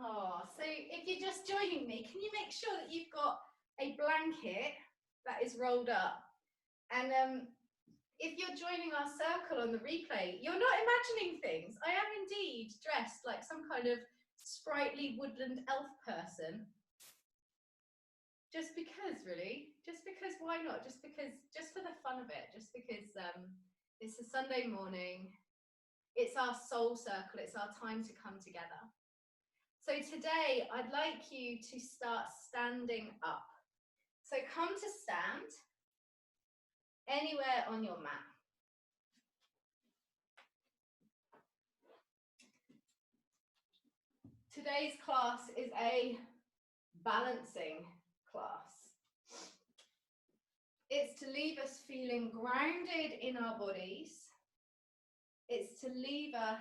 Oh, so if you're just joining me, can you make sure that you've got a blanket that is rolled up? And if you're joining our circle on the replay, you're not imagining things. I am indeed dressed like some kind of sprightly woodland elf person. Just because, really. Just because, why not? Just because, just for the fun of it. Just because it's a Sunday morning. It's our soul circle. It's our time to come together. So today, I'd like you to start standing up. So come to stand anywhere on your mat. Today's class is a balancing class. It's to leave us feeling grounded in our bodies. It's to leave us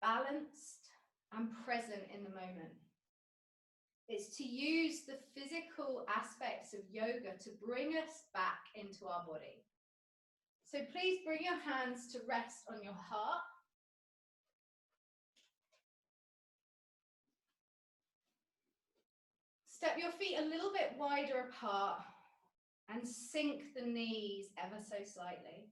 balanced and present in the moment. It's to use the physical aspects of yoga to bring us back into our body. So please bring your hands to rest on your heart. Step your feet a little bit wider apart and sink the knees ever so slightly.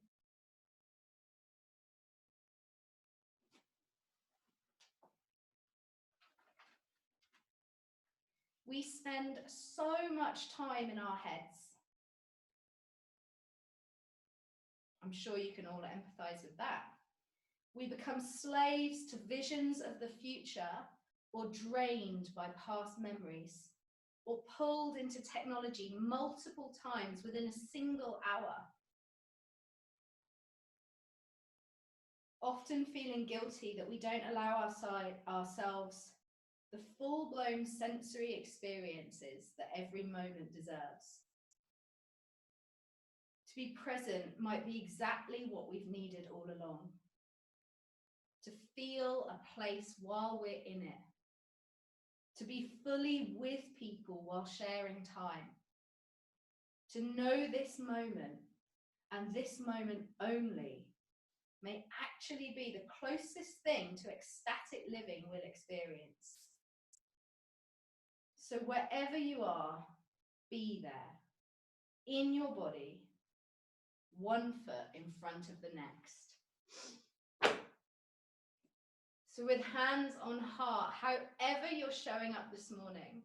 We spend so much time in our heads. I'm sure you can all empathize with that. We become slaves to visions of the future, or drained by past memories, or pulled into technology multiple times within a single hour. Often feeling guilty that we don't allow ourselves the full-blown sensory experiences that every moment deserves. To be present might be exactly what we've needed all along. To feel a place while we're in it. To be fully with people while sharing time. To know this moment, and this moment only, may actually be the closest thing to ecstatic living we'll experience. So wherever you are, be there, in your body, one foot in front of the next. So with hands on heart, however you're showing up this morning,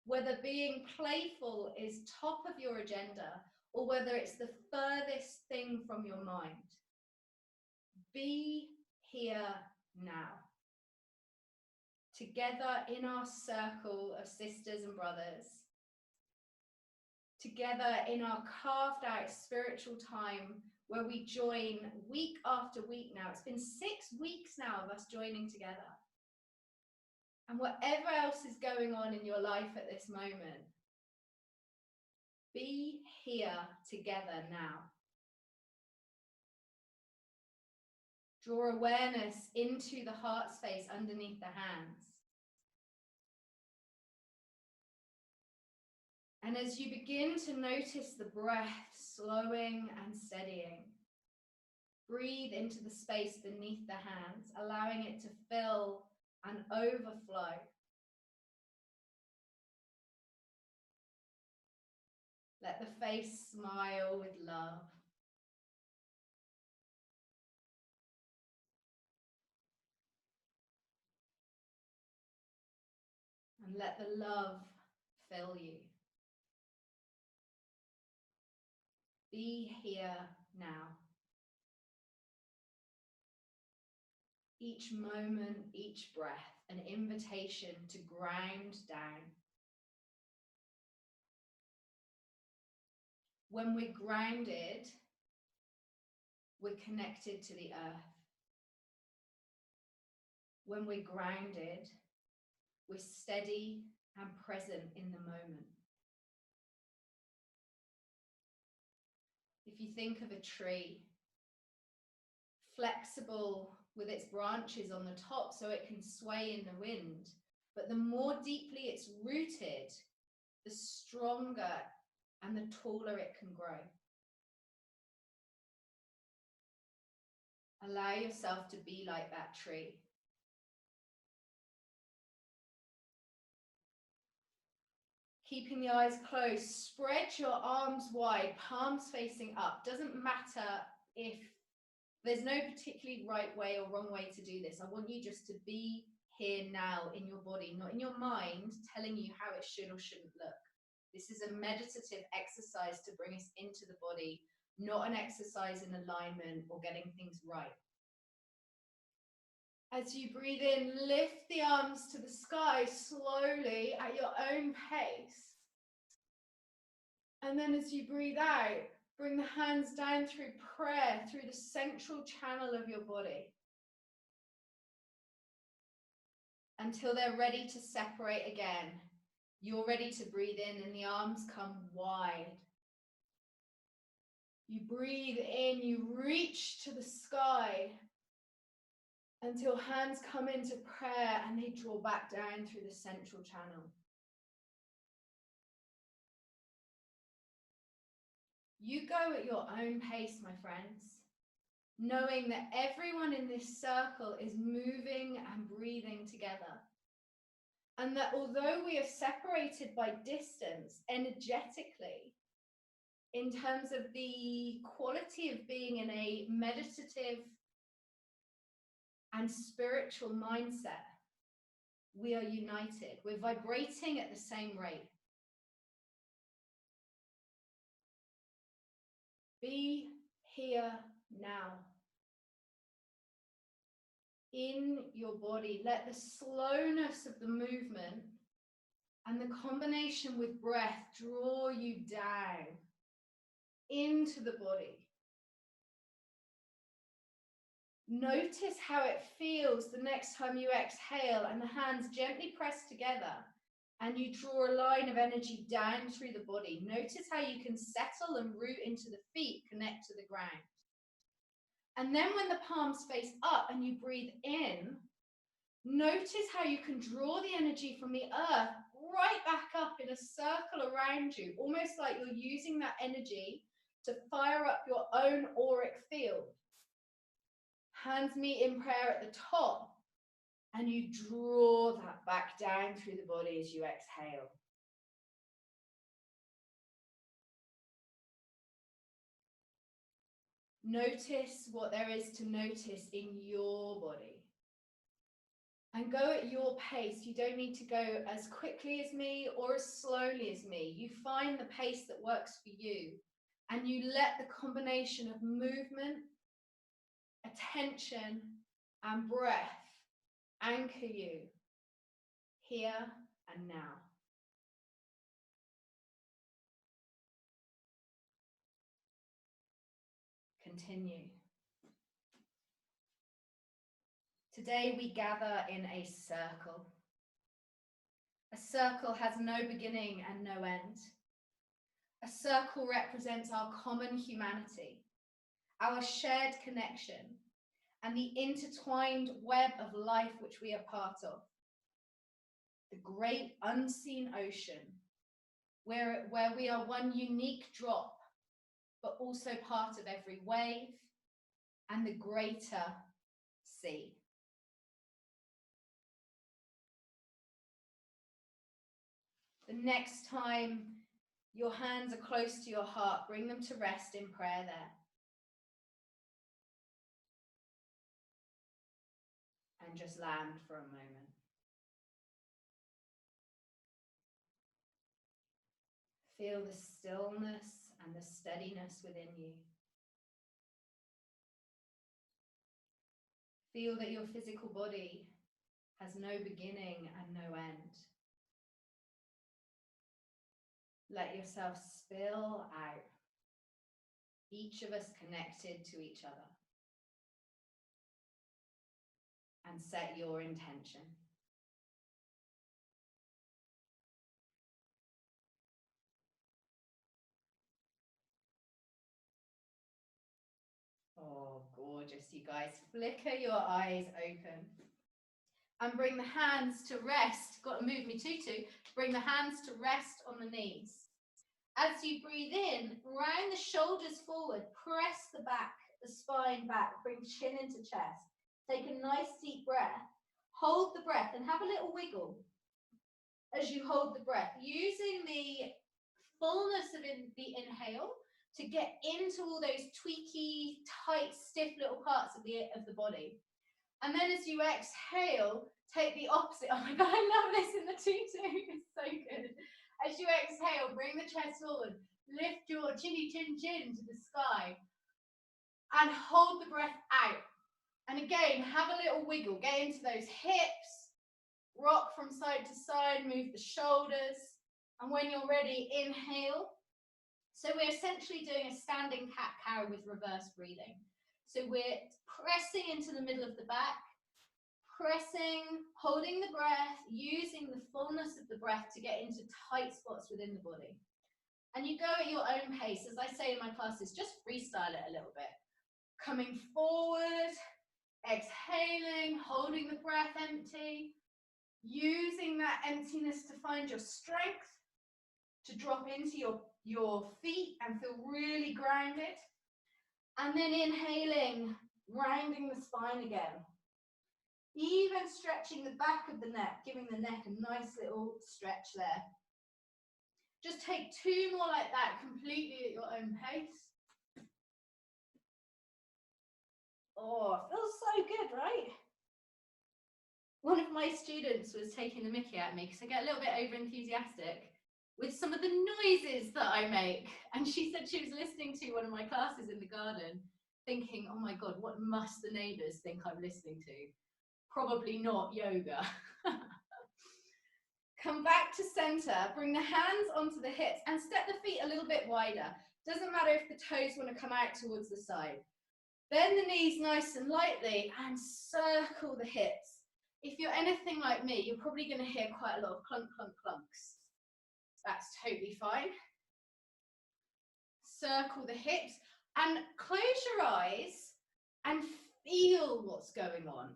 whether being playful is top of your agenda or whether it's the furthest thing from your mind, be here now. Together in our circle of sisters and brothers, together in our carved out spiritual time where we join week after week now. It's been 6 weeks now of us joining together. And whatever else is going on in your life at this moment, be here together now. Draw awareness into the heart space underneath the hands. And as you begin to notice the breath slowing and steadying, breathe into the space beneath the hands, allowing it to fill and overflow. Let the face smile with love. And let the love fill you. Be here now. Each moment, each breath, an invitation to ground down. When we're grounded, we're connected to the earth. When we're grounded, we're steady and present in the moment. If you think of a tree, flexible with its branches on the top so it can sway in the wind, but the more deeply it's rooted, the stronger and the taller it can grow. Allow yourself to be like that tree, Keeping the eyes closed, spread your arms wide, palms facing up. Doesn't matter if there's no particularly right way or wrong way to do this. I want you just to be here now in your body, not in your mind telling you how it should or shouldn't look. This is a meditative exercise to bring us into the body, not an exercise in alignment or getting things right. As you breathe in, lift the arms to the sky slowly at your own pace. And then as you breathe out, bring the hands down through prayer, through the central channel of your body, until they're ready to separate again. You're ready to breathe in and the arms come wide. You breathe in, you reach to the sky until hands come into prayer and they draw back down through the central channel. You go at your own pace, my friends, knowing that everyone in this circle is moving and breathing together. And that although we are separated by distance energetically, in terms of the quality of being in a meditative and spiritual mindset, we are united. We're vibrating at the same rate. Be here now. In your body, let the slowness of the movement and the combination with breath draw you down into the body. Notice how it feels the next time you exhale and the hands gently press together and you draw a line of energy down through the body. Notice how you can settle and root into the feet, connect to the ground. And then when the palms face up and you breathe in, notice how you can draw the energy from the earth right back up in a circle around you, almost like you're using that energy to fire up your own auric field. Hands meet in prayer at the top, and you draw that back down through the body as you exhale. Notice what there is to notice in your body. And go at your pace. You don't need to go as quickly as me or as slowly as me. You find the pace that works for you. And you let the combination of movement, attention, and breath anchor you here and now. Continue. Today we gather in a circle. A circle has no beginning and no end. A circle represents our common humanity, our shared connection, and the intertwined web of life which we are part of. The great unseen ocean, where we are one unique drop, but also part of every wave and the greater sea. The next time your hands are close to your heart, bring them to rest in prayer there. And just land for a moment. Feel the stillness and the steadiness within you. Feel that your physical body has no beginning and no end. Let yourself spill out, each of us connected to each other. And set your intention. Oh, gorgeous, you guys. Flicker your eyes open. And bring the hands to rest. Got to move me tutu. Bring the hands to rest on the knees. As you breathe in, round the shoulders forward, press the back, the spine back, bring chin into chest. Take a nice deep breath. Hold the breath and have a little wiggle. as you hold the breath, using the fullness of the inhale to get into all those tweaky, tight, stiff little parts of the body. And then as you exhale, take the opposite. Oh my God, I love this in the tutu. It's so good. As you exhale, bring the chest forward, lift your chinny chin chin to the sky, and hold the breath out. And again, have a little wiggle. Get into those hips, rock from side to side, move the shoulders. And when you're ready, inhale. So we're essentially doing a standing cat-cow with reverse breathing. So we're pressing into the middle of the back, pressing, holding the breath, using the fullness of the breath to get into tight spots within the body. And you go at your own pace. As I say in my classes, just freestyle it a little bit. Coming forward, exhaling, holding the breath empty, using that emptiness to find your strength, to drop into your feet and feel really grounded. And then inhaling, rounding the spine again. Even stretching the back of the neck, giving the neck a nice little stretch there. Just take 2 more like that, completely at your own pace. Oh, it feels so good, right? One of my students was taking the mickey at me because I get a little bit over enthusiastic with some of the noises that I make. And she said she was listening to one of my classes in the garden, thinking, oh my God, what must the neighbours think I'm listening to? Probably not yoga. Come back to center, bring the hands onto the hips and step the feet a little bit wider. Doesn't matter if the toes want to come out towards the side. Bend the knees nice and lightly and circle the hips. If you're anything like me, you're probably going to hear quite a lot of clunk, clunk, clunks. That's totally fine. Circle the hips and close your eyes and feel what's going on.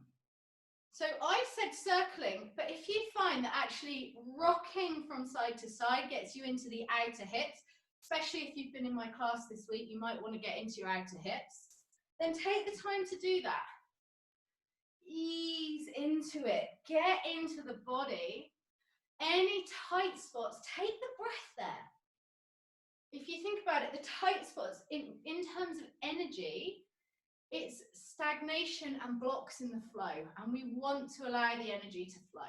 So I said circling, but if you find that actually rocking from side to side gets you into the outer hips, especially if you've been in my class this week, you might want to get into your outer hips, then take the time to do that. Ease into it, get into the body. Any tight spots, take the breath there. If you think about it, the tight spots, in terms of energy, it's stagnation and blocks in the flow, and we want to allow the energy to flow.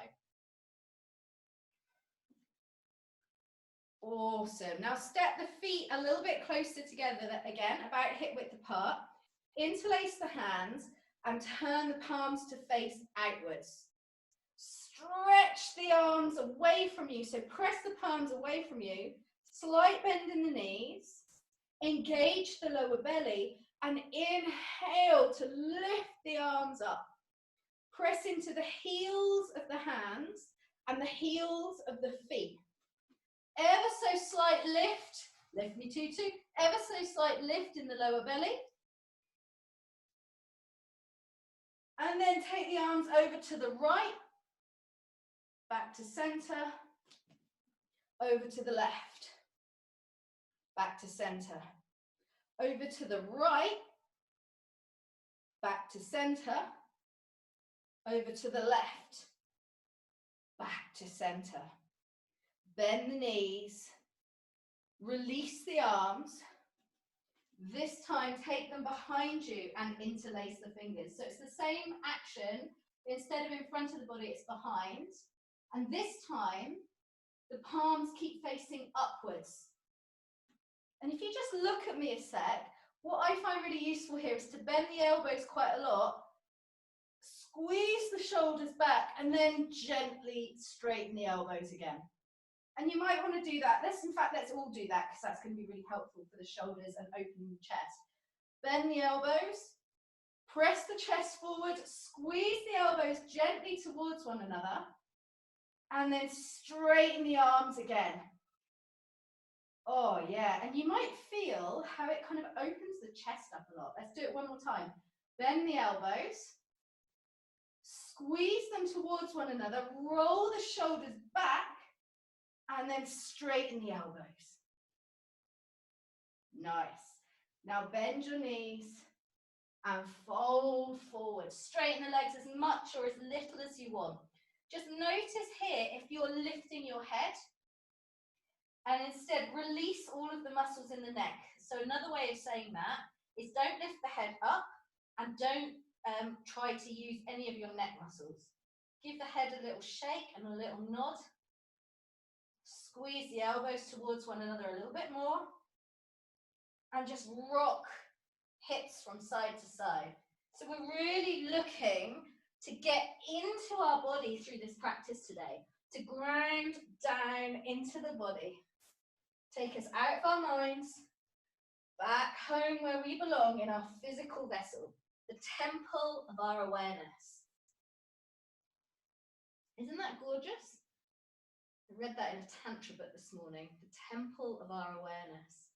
Awesome. Now step the feet a little bit closer together, again, about hip width apart. Interlace the hands and turn the palms to face outwards. Stretch the arms away from you, so press the palms away from you, slight bend in the knees, engage the lower belly, and inhale to lift the arms up. Press into the heels of the hands and the heels of the feet. Ever so slight lift me tutu, ever so slight lift in the lower belly. And then take the arms over to the right, back to center, over to the left, back to center, over to the right, back to center, over to the left, back to center. Bend the knees, release the arms. This time, take them behind you and interlace the fingers. So it's the same action. Instead of in front of the body, it's behind. And this time, the palms keep facing upwards. And if you just look at me a sec, what I find really useful here is to bend the elbows quite a lot, squeeze the shoulders back, and then gently straighten the elbows again. And you might want to do that. Let's all do that, because that's going to be really helpful for the shoulders and opening the chest. Bend the elbows, press the chest forward, squeeze the elbows gently towards one another, and then straighten the arms again. Oh yeah, and you might feel how it kind of opens the chest up a lot. Let's do it one more time. Bend the elbows, squeeze them towards one another, roll the shoulders back, and then straighten the elbows. Nice. Now bend your knees and fold forward. Straighten the legs as much or as little as you want. Just notice here if you're lifting your head, and instead release all of the muscles in the neck. So another way of saying that is don't lift the head up and don't try to use any of your neck muscles. Give the head a little shake and a little nod. Squeeze the elbows towards one another a little bit more. And just rock hips from side to side. So we're really looking to get into our body through this practice today, to ground down into the body. Take us out of our minds, back home where we belong in our physical vessel, the temple of our awareness. Isn't that gorgeous? I read that in a tantra book this morning, the temple of our awareness.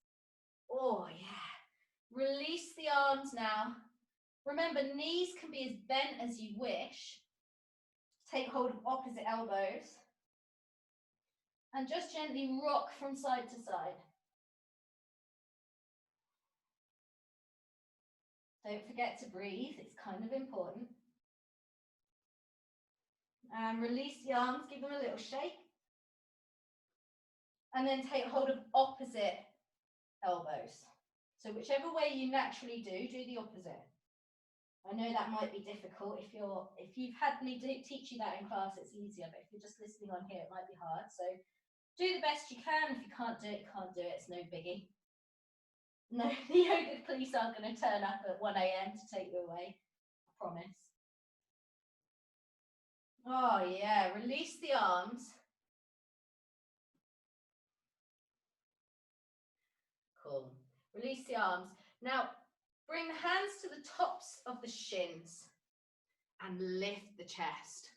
Oh yeah, release the arms now. Remember, knees can be as bent as you wish. Take hold of opposite elbows. And just gently rock from side to side. Don't forget to breathe, it's kind of important. And release the arms, give them a little shake. And then take hold of opposite elbows. So whichever way you naturally do the opposite. I know that might be difficult. If you've had me teach you that in class, it's easier, but if you're just listening on here, it might be hard. So do the best you can. If you can't do it, it's no biggie. No, the yoga police aren't going to turn up at 1 AM to take you away, I promise. Oh yeah, release the arms. Cool. Release the arms. Now, bring the hands to the tops of the shins and lift the chest.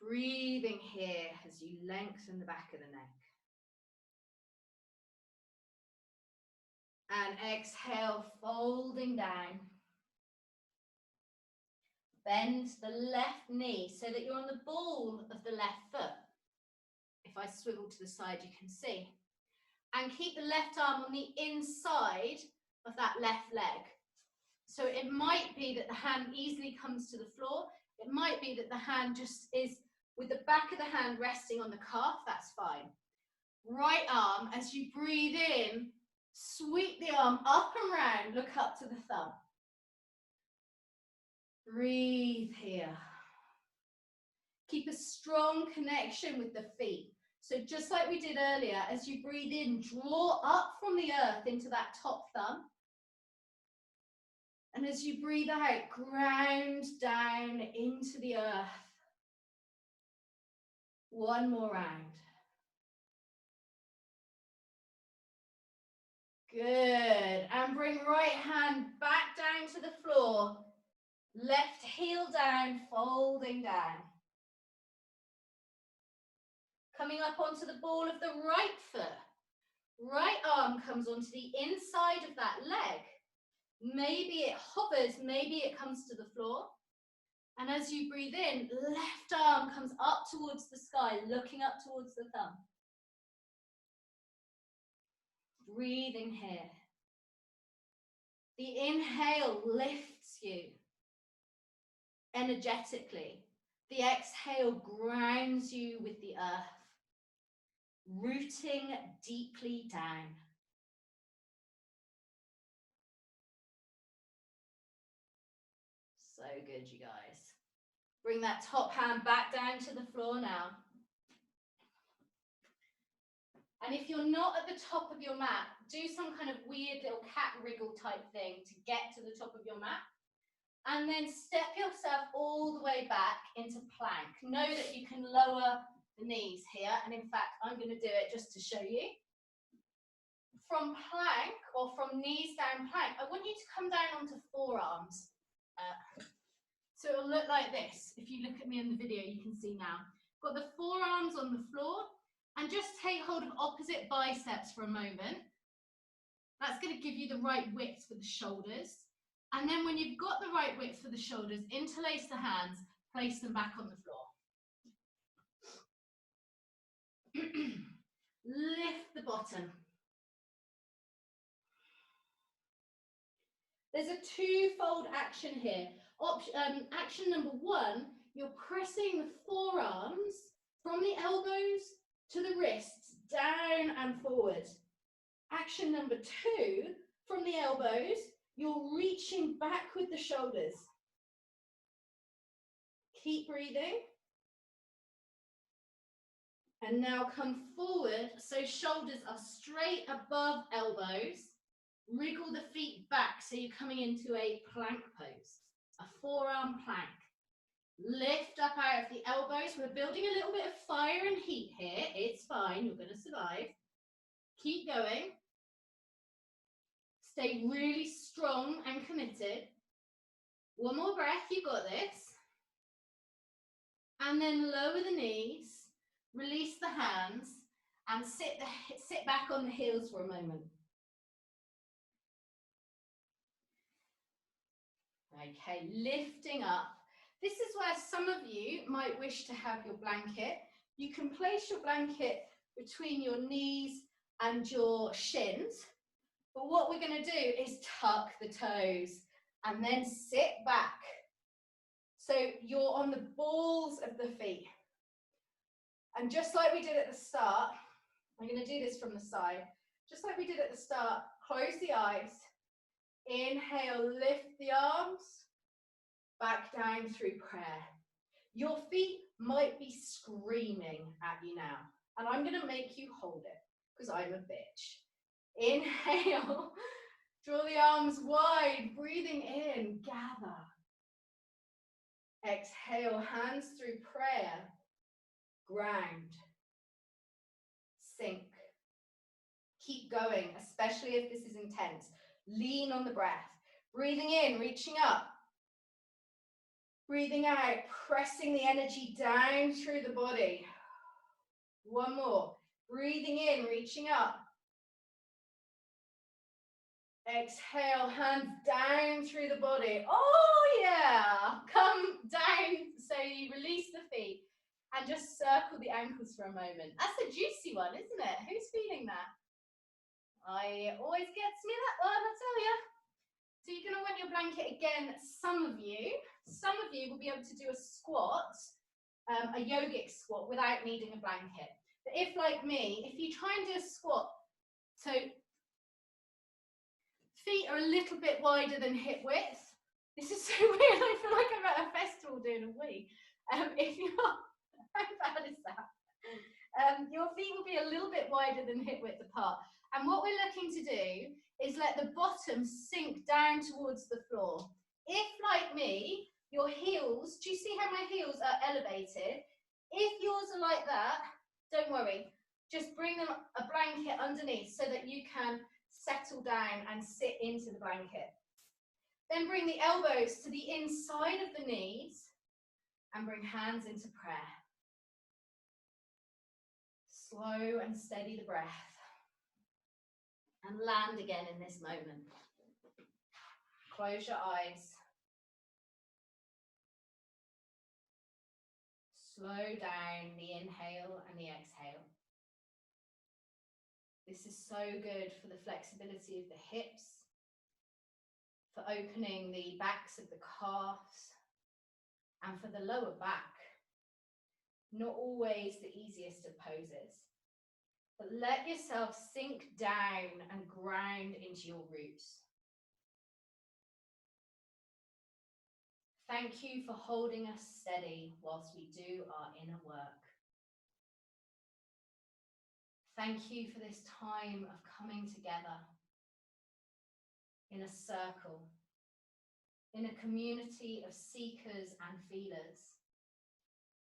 Breathing here as you lengthen the back of the neck. And exhale, folding down. Bend the left knee so that you're on the ball of the left foot. If I swivel to the side, you can see. And keep the left arm on the inside of that left leg. So it might be that the hand easily comes to the floor. It might be that the hand just is with the back of the hand resting on the calf. That's fine. Right arm, as you breathe in, sweep the arm up and round, look up to the thumb. Breathe here. Keep a strong connection with the feet. So just like we did earlier, as you breathe in, draw up from the earth into that top thumb. And as you breathe out, ground down into the earth. One more round. Good. And bring right hand back down to the floor. Left heel down, folding down. Coming up onto the ball of the right foot. Right arm comes onto the inside of that leg. Maybe it hovers, maybe it comes to the floor. And as you breathe in, left arm comes up towards the sky, looking up towards the thumb. Breathing here. The inhale lifts you energetically. The exhale grounds you with the earth, rooting deeply down. So good, you guys. Bring that top hand back down to the floor now. And if you're not at the top of your mat, do some kind of weird little cat wriggle type thing to get to the top of your mat. And then step yourself all the way back into plank. Know that you can lower the knees here. And in fact, I'm going to do it just to show you. From plank or from knees down plank, I want you to come down onto forearms. So it'll look like this. If you look at me in the video, you can see now. Got the forearms on the floor. And just take hold of opposite biceps for a moment. That's going to give you the right width for the shoulders. And then when you've got the right width for the shoulders, interlace the hands, place them back on the floor. Lift the bottom. There's a twofold action here. Action number one you're pressing the forearms from the elbows to the wrists, down and forward. Action number 2, from the elbows, you're reaching back with the shoulders. Keep breathing. And now come forward, so shoulders are straight above elbows. Wriggle the feet back, so you're coming into a plank pose, a forearm plank. Lift up out of the elbows. We're building a little bit of fire and heat here. It's fine, you're going to survive. Keep going. Stay really strong and committed. One more breath, you got this. And then lower the knees. Release the hands and sit back on the heels for a moment. Okay, lifting up. This is where some of you might wish to have your blanket. You can place your blanket between your knees and your shins. But what we're going to do is tuck the toes and then sit back. So you're on the balls of the feet. And just like we did at the start, I'm going to do this from the side. Just like we did at the start, close the eyes. Inhale, lift the arms. Back down through prayer. Your feet might be screaming at you now. And I'm going to make you hold it, because I'm a bitch. Inhale. Draw the arms wide. Breathing in. Gather. Exhale. Hands through prayer. Ground, sink, keep going, especially if this is intense. Lean on the breath. Breathing in, reaching up. Breathing out, pressing the energy down through the body. One more. Breathing in, reaching up. Exhale, hands down through the body. Oh yeah, come down, so you release the feet. And just circle the ankles for a moment. That's a juicy one, isn't it? Who's feeling that? It always gets me, that one, I tell you. So you're going to want your blanket again. Some of you will be able to do a squat, a yogic squat, without needing a blanket. But if, like me, if you try and do a squat, so feet are a little bit wider than hip width. This is so weird. I feel like I'm at a festival doing a wee. If you're how bad is that? Your feet will be a little bit wider than hip width apart. And what we're looking to do is let the bottom sink down towards the floor. If, like me, your heels, do you see how my heels are elevated? If yours are like that, don't worry. Just bring them a blanket underneath so that you can settle down and sit into the blanket. Then bring the elbows to the inside of the knees and bring hands into prayer. Slow and steady the breath. And land again in this moment. Close your eyes. Slow down the inhale and the exhale. This is so good for the flexibility of the hips, for opening the backs of the calves, and for the lower back. Not always the easiest of poses. But let yourself sink down and ground into your roots. Thank you for holding us steady whilst we do our inner work. Thank you for this time of coming together in a circle, in a community of seekers and feelers,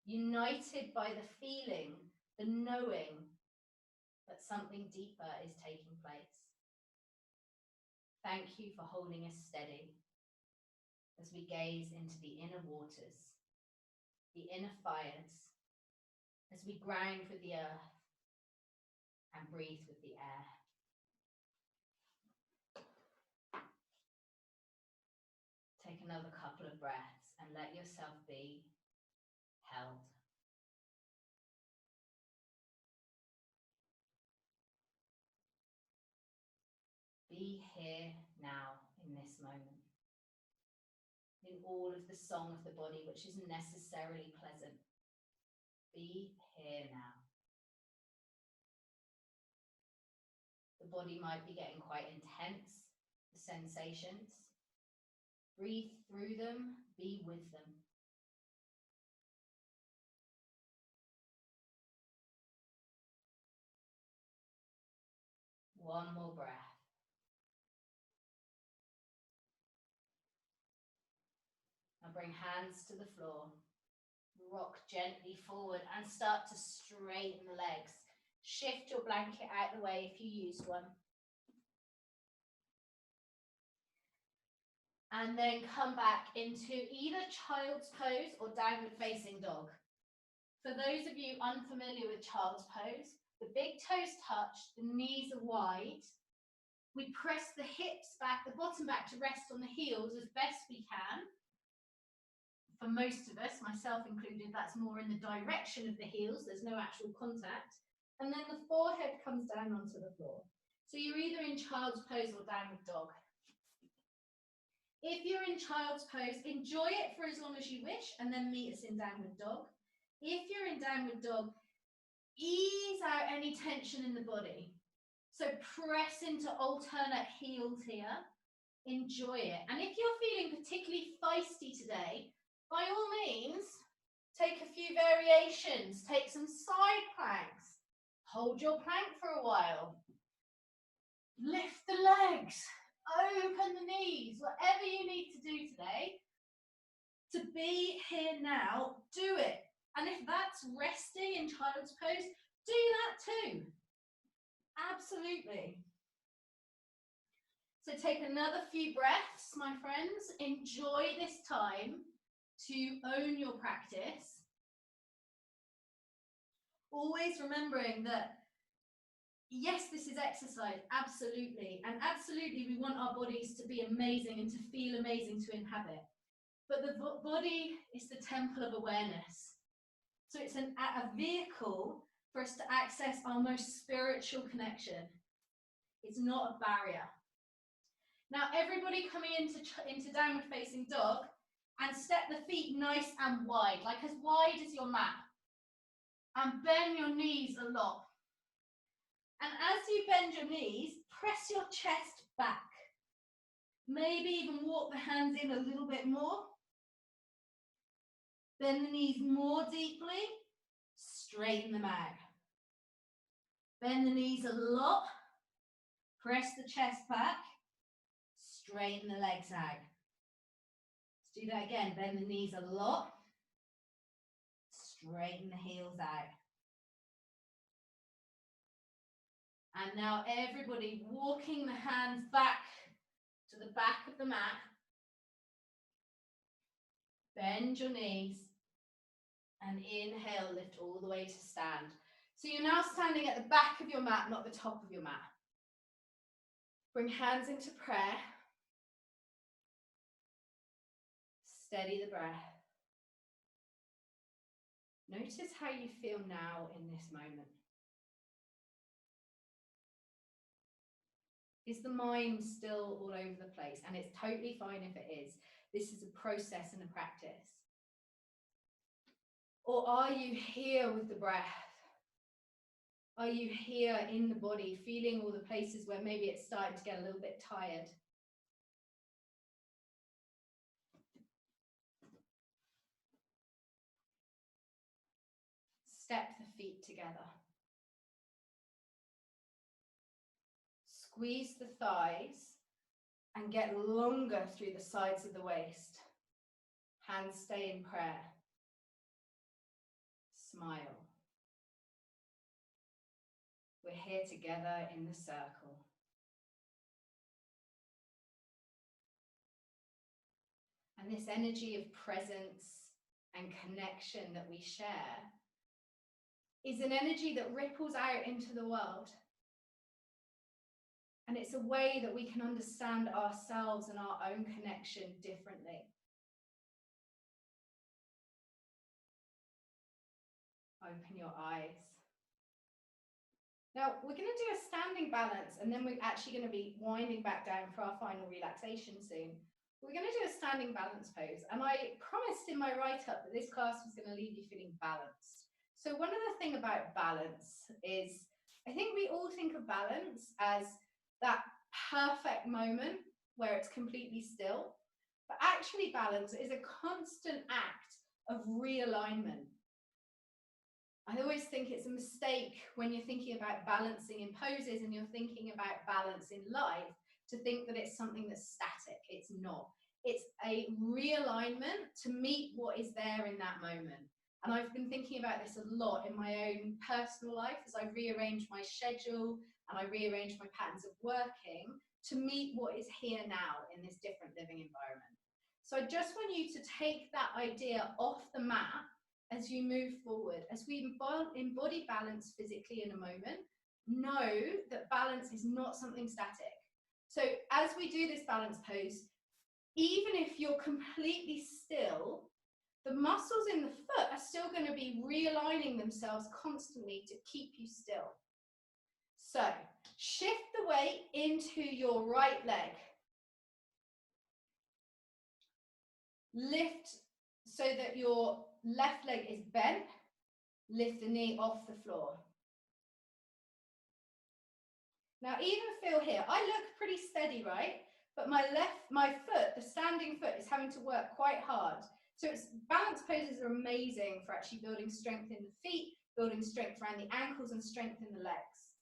united by the feeling, the knowing that something deeper is taking place. Thank you for holding us steady as we gaze into the inner waters, the inner fires, as we ground with the earth and breathe with the air. Take another couple of breaths and let yourself be held. Be here now in this moment. in all of the song of the body, which isn't necessarily pleasant. Be here now. The body might be getting quite intense, the sensations. Breathe through them, be with them. One more breath. Now bring hands to the floor. Rock gently forward and start to straighten the legs. Shift your blanket out of the way if you used one. And then come back into either child's pose or downward facing dog. For those of you unfamiliar with child's pose, the big toes touch, the knees are wide. We press the hips back, the bottom back to rest on the heels as best we can. For most of us, myself included, that's more in the direction of the heels. There's no actual contact. And then the forehead comes down onto the floor. So you're either in child's pose or downward dog. If you're in child's pose, enjoy it for as long as you wish and then meet us in downward dog. If you're in downward dog, ease out any tension in the body. So press into alternate heels here. Enjoy it. And if you're feeling particularly feisty today, by all means, take a few variations. Take some side planks. Hold your plank for a while. Lift the legs. Open the knees. Whatever you need to do today to be here now, do it. And if that's resting in child's pose, do that too. Absolutely. So take another few breaths, my friends. Enjoy this time to own your practice. Always remembering that, yes, this is exercise, absolutely. And absolutely, we want our bodies to be amazing and to feel amazing to inhabit. But the body is the temple of awareness. So it's a vehicle for us to access our most spiritual connection. It's not a barrier. Now, everybody coming into downward facing dog, and step the feet nice and wide as your mat. And bend your knees a lot. And as you bend your knees, press your chest back. Maybe even walk the hands in a little bit more. Bend the knees more deeply. Straighten them out. Bend the knees a lot. Press the chest back. Straighten the legs out. Let's do that again. Bend the knees a lot. Straighten the heels out. And now everybody walking the hands back to the back of the mat. Bend your knees. And inhale, lift all the way to stand. So you're now standing at the back of your mat, not the top of your mat. Bring hands into prayer. Steady the breath. Notice how you feel now in this moment. Is the mind still all over the place? And it's totally fine if it is. This is a process and a practice. Or are you here with the breath? Are you here in the body, feeling all the places where maybe it's starting to get a little bit tired? Step the feet together. Squeeze the thighs and get longer through the sides of the waist. Hands stay in prayer. Smile. We're here together in the circle. And this energy of presence and connection that we share is an energy that ripples out into the world. And it's a way that we can understand ourselves and our own connection differently. Open your eyes. Now, we're going to do a standing balance, and then we're actually going to be winding back down for our final relaxation soon. We're going to do a standing balance pose. And I promised in my write-up that this class was going to leave you feeling balanced. So one of the things about balance is, I think we all think of balance as that perfect moment where it's completely still. But actually balance is a constant act of realignment. I always think it's a mistake when you're thinking about balancing in poses and you're thinking about balance in life to think that it's something that's static. It's not. It's a realignment to meet what is there in that moment. And I've been thinking about this a lot in my own personal life as I rearrange my schedule and I rearrange my patterns of working to meet what is here now in this different living environment. So I just want you to take that idea off the map as you move forward. As we embody balance physically in a moment, know that balance is not something static. So as we do this balance pose, even if you're completely still, the muscles in the foot are still going to be realigning themselves constantly to keep you still. So shift the weight into your right leg. Lift so that your left leg is bent. Lift the knee off the floor. Now even feel here, I look pretty steady, right? But my foot, the standing foot, is having to work quite hard. So balance poses are amazing for actually building strength in the feet, building strength around the ankles and strength in the legs.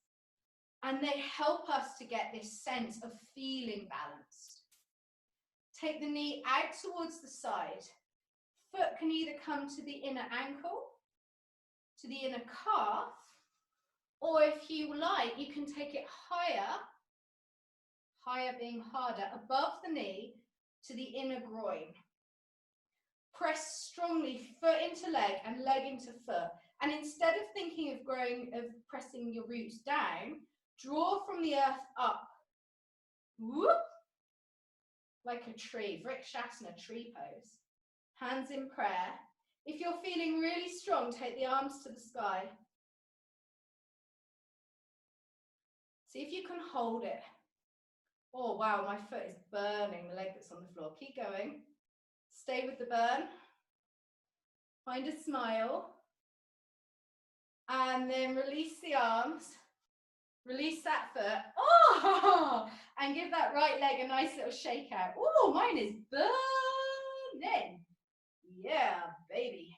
And they help us to get this sense of feeling balanced. Take the knee out towards the side. Foot can either come to the inner ankle, to the inner calf, or if you like, you can take it higher, higher being harder, above the knee to the inner groin. Press strongly foot into leg and leg into foot. And instead of thinking of pressing your roots down, draw from the earth up. Whoop, like a tree, Vrikshasana, tree pose. Hands in prayer. If you're feeling really strong, take the arms to the sky. See if you can hold it. Oh, wow, my foot is burning the leg that's on the floor. Keep going. Stay with the burn. Find a smile. And then release the arms. Release that foot. Oh! And give that right leg a nice little shake out. Oh, mine is burning. Yeah, baby.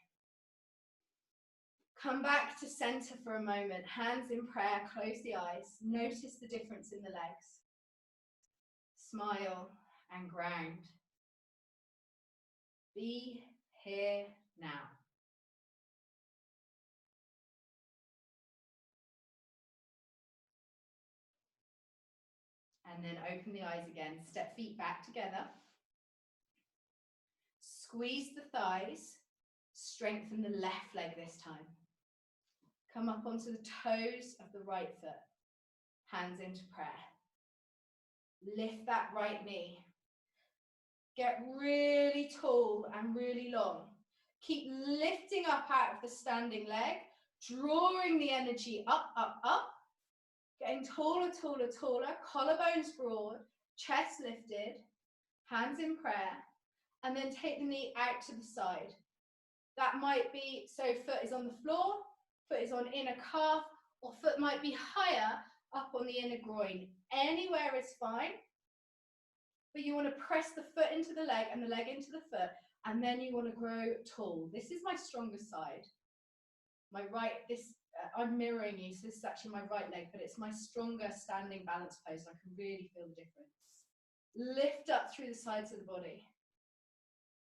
Come back to center for a moment. Hands in prayer. Close the eyes. Notice the difference in the legs. Smile and ground. Be here now. And then open the eyes again. Step feet back together. Squeeze the thighs. Strengthen the left leg this time. Come up onto the toes of the right foot. Hands into prayer. Lift that right knee. Get really tall and really long. Keep lifting up out of the standing leg, drawing the energy up, up, up. Getting taller, taller, taller. Collarbones broad, chest lifted, hands in prayer. And then take the knee out to the side. That might be, so foot is on the floor, foot is on inner calf, or foot might be higher up on the inner groin. Anywhere is fine. But you want to press the foot into the leg and the leg into the foot, and then you want to grow tall. This is my strongest side. My right, I'm mirroring you, so this is actually my right leg, but it's my stronger standing balance pose. I can really feel the difference. Lift up through the sides of the body.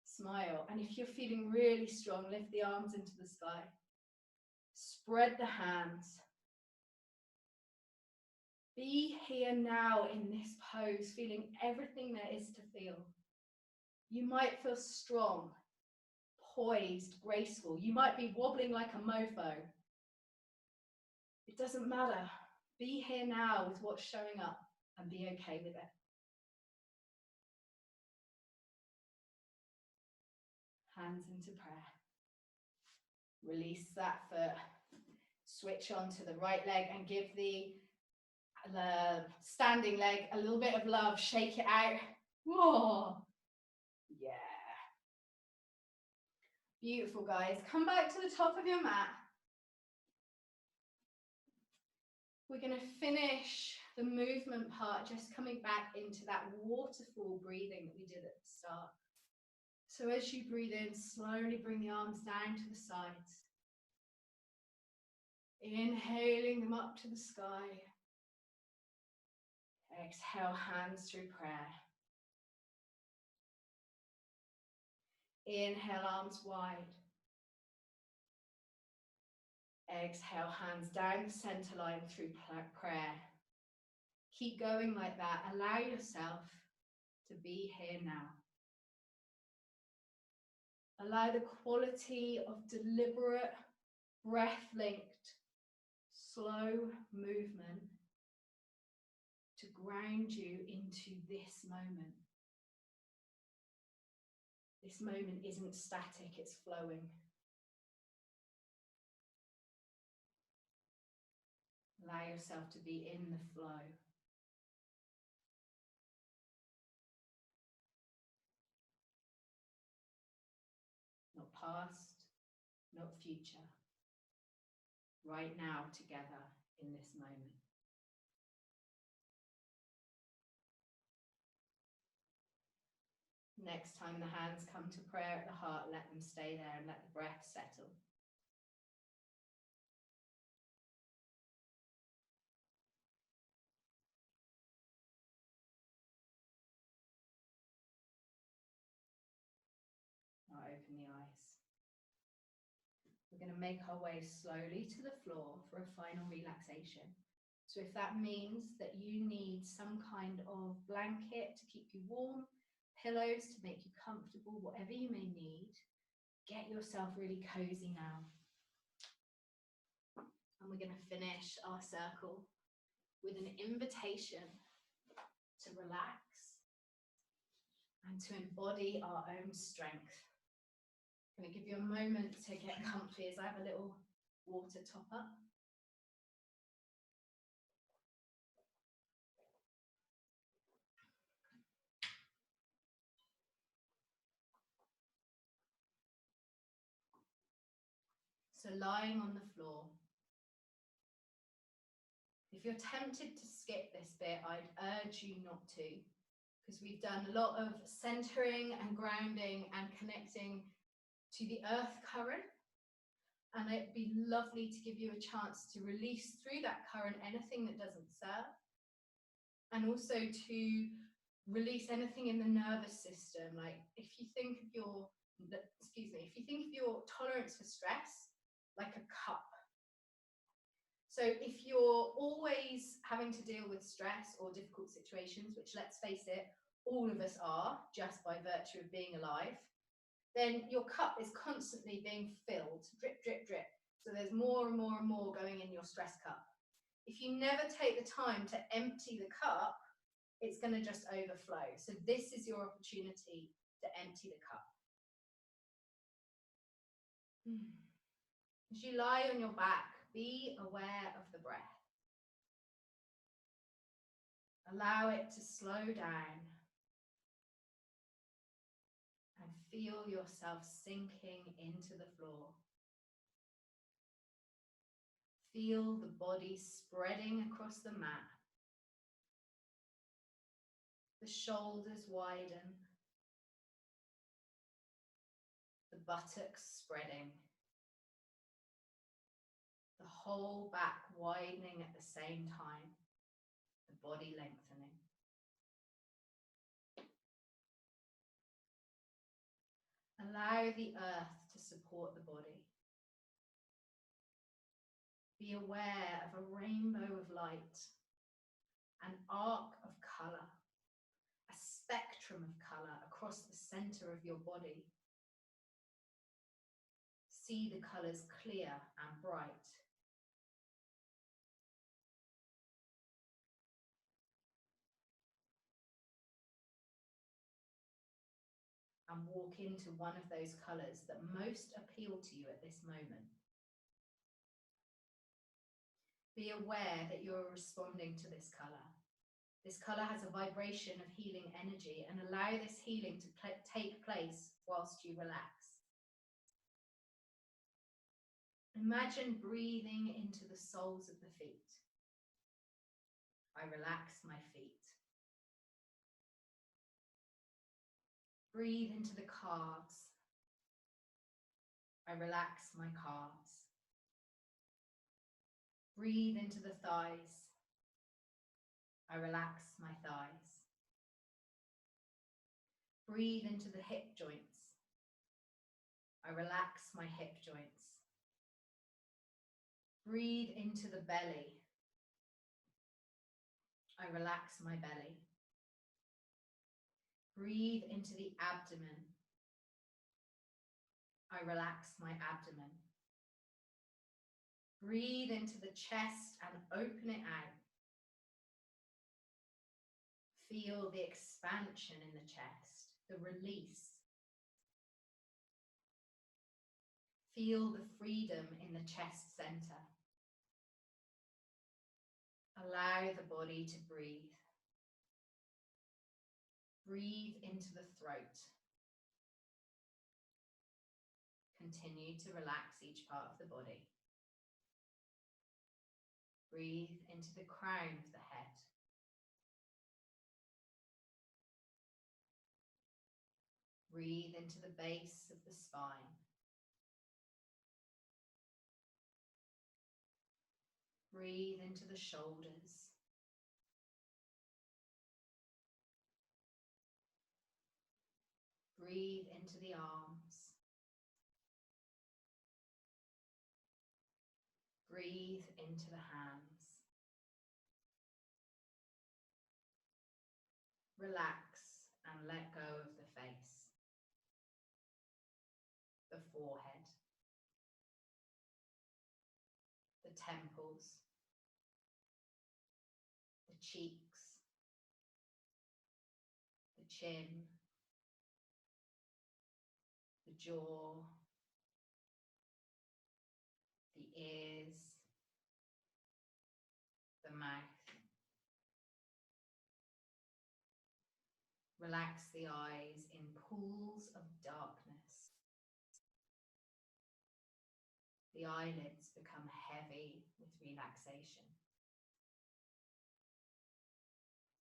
Smile. And if you're feeling really strong, lift the arms into the sky. Spread the hands. Be here now in this pose, feeling everything there is to feel. You might feel strong, poised, graceful. You might be wobbling like a mofo. It doesn't matter. Be here now with what's showing up and be okay with it. Hands into prayer. Release that foot. Switch on to the right leg and give the standing leg a little bit of love. Shake it out. Whoa. Yeah. Beautiful, guys. Come back to the top of your mat. We're going to finish the movement part, just coming back into that waterfall breathing that we did at the start. So as you breathe in, slowly bring the arms down to the sides. Inhaling them up to the sky. Exhale, hands through prayer. Inhale, arms wide. Exhale, hands down the center line through prayer. Keep going like that. Allow yourself to be here now. Allow the quality of deliberate, breath-linked, slow movement to ground you into this moment. This moment isn't static, it's flowing. Allow yourself to be in the flow. Not past, not future. Right now, together in this moment. Next time the hands come to prayer at the heart, let them stay there and let the breath settle. Now open the eyes. We're going to make our way slowly to the floor for a final relaxation. So if that means that you need some kind of blanket to keep you warm, pillows to make you comfortable, whatever you may need, get yourself really cozy now. And we're going to finish our circle with an invitation to relax and to embody our own strength. I'm going to give you a moment to get comfy as I have a little water top up. So lying on the floor. If you're tempted to skip this bit, I'd urge you not to, because we've done a lot of centering and grounding and connecting to the earth current. And it'd be lovely to give you a chance to release through that current anything that doesn't serve. And also to release anything in the nervous system. Like if you think of your, if you think of your tolerance for stress like a cup. So if you're always having to deal with stress or difficult situations, which let's face it, all of us are just by virtue of being alive, then your cup is constantly being filled, drip, drip, drip. So there's more and more and more going in your stress cup. If you never take the time to empty the cup, it's going to just overflow. So this is your opportunity to empty the cup. As you lie on your back, be aware of the breath. Allow it to slow down. And feel yourself sinking into the floor. Feel the body spreading across the mat. The shoulders widen. The buttocks spreading. The whole back widening at the same time. The body lengthening. Allow the earth to support the body. Be aware of a rainbow of light, an arc of colour, a spectrum of colour across the centre of your body. See the colours clear and bright. And walk into one of those colours that most appeal to you at this moment. Be aware that you're responding to this colour. This colour has a vibration of healing energy, and allow this healing to take place whilst you relax. Imagine breathing into the soles of the feet. I relax my feet. Breathe into the calves. I relax my calves. Breathe into the thighs. I relax my thighs. Breathe into the hip joints. I relax my hip joints. Breathe into the belly. I relax my belly. Breathe into the abdomen. I relax my abdomen. Breathe into the chest and open it out. Feel the expansion in the chest, the release. Feel the freedom in the chest center. Allow the body to breathe. Breathe into the throat. Continue to relax each part of the body. Breathe into the crown of the head. Breathe into the base of the spine. Breathe into the shoulders. Breathe into the arms. Breathe into the hands. Relax and let go of the face, the forehead, the temples, the cheeks, the chin, the jaw, the ears, the mouth. Relax the eyes in pools of darkness. The eyelids become heavy with relaxation.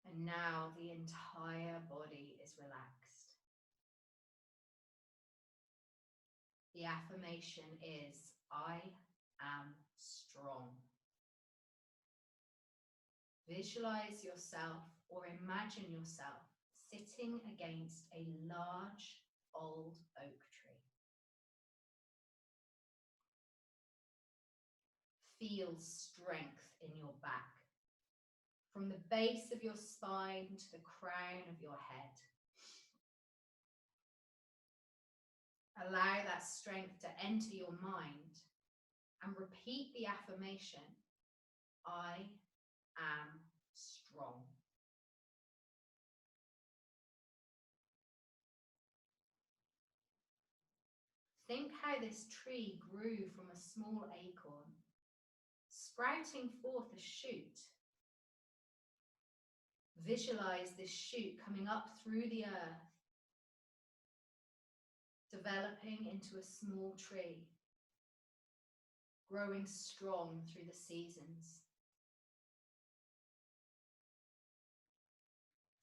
And now the entire body is relaxed. The affirmation is, I am strong. Visualize yourself or imagine yourself sitting against a large old oak tree. Feel strength in your back, from the base of your spine to the crown of your head. Allow that strength to enter your mind and repeat the affirmation, I am strong. Think how this tree grew from a small acorn, sprouting forth a shoot. Visualize this shoot coming up through the earth, developing into a small tree, growing strong through the seasons.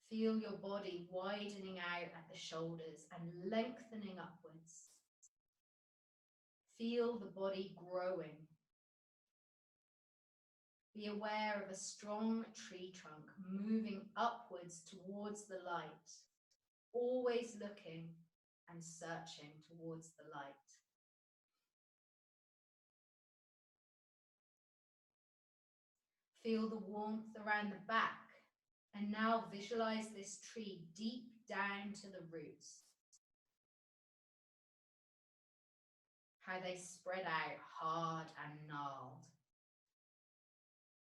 Feel your body widening out at the shoulders and lengthening upwards. Feel the body growing. Be aware of a strong tree trunk moving upwards towards the light, always looking and searching towards the light. Feel the warmth around the back, and now visualize this tree deep down to the roots. How they spread out hard and gnarled.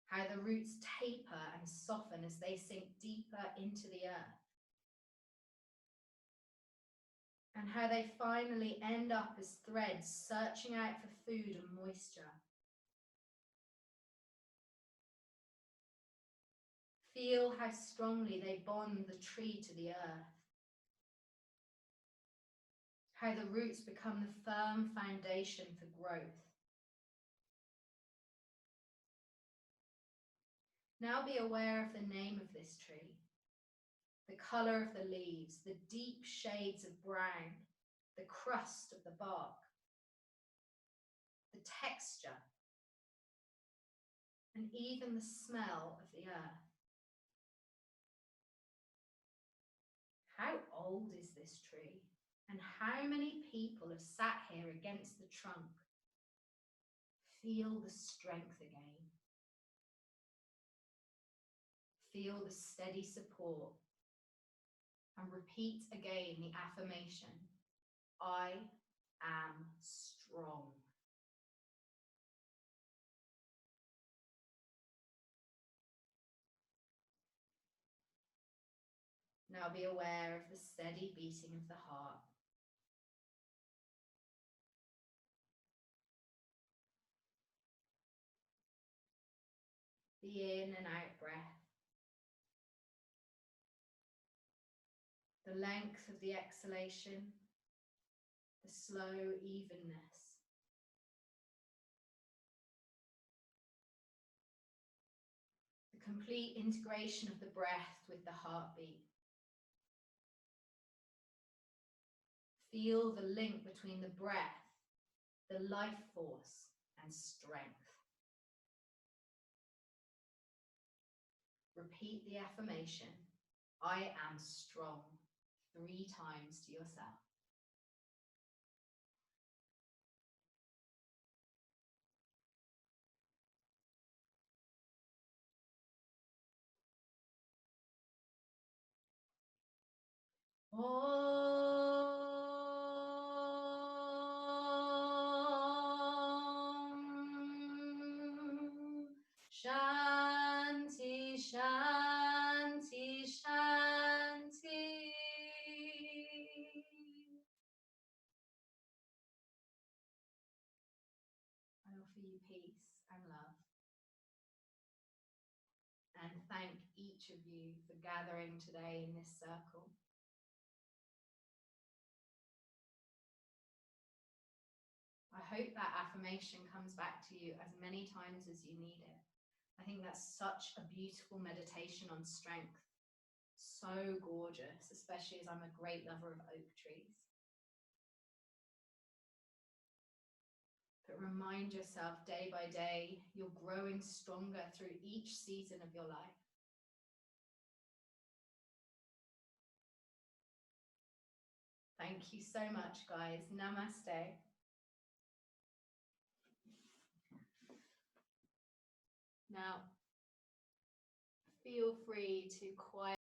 How the roots taper and soften as they sink deeper into the earth. And how they finally end up as threads searching out for food and moisture. Feel how strongly they bond the tree to the earth. How the roots become the firm foundation for growth. Now be aware of the name of this tree, the colour of the leaves, the deep shades of brown, the crust of the bark, the texture, and even the smell of the earth. How old is this tree? And how many people have sat here against the trunk? Feel the strength again. Feel the steady support. And repeat again the affirmation, I am strong. Now be aware of the steady beating of the heart. The in and out breath. The length of the exhalation. The slow evenness. The complete integration of the breath with the heartbeat. Feel the link between the breath, the life force, and strength. Repeat the affirmation, I am strong, 3 times to yourself. Shanti, Shanti, Shanti. I offer you peace and love. And thank each of you for gathering today in this circle. I hope that affirmation comes back to you as many times as you need it. I think that's such a beautiful meditation on strength. So gorgeous, especially as I'm a great lover of oak trees. But remind yourself day by day, you're growing stronger through each season of your life. Thank you so much, guys. Namaste. Now, feel free to quiet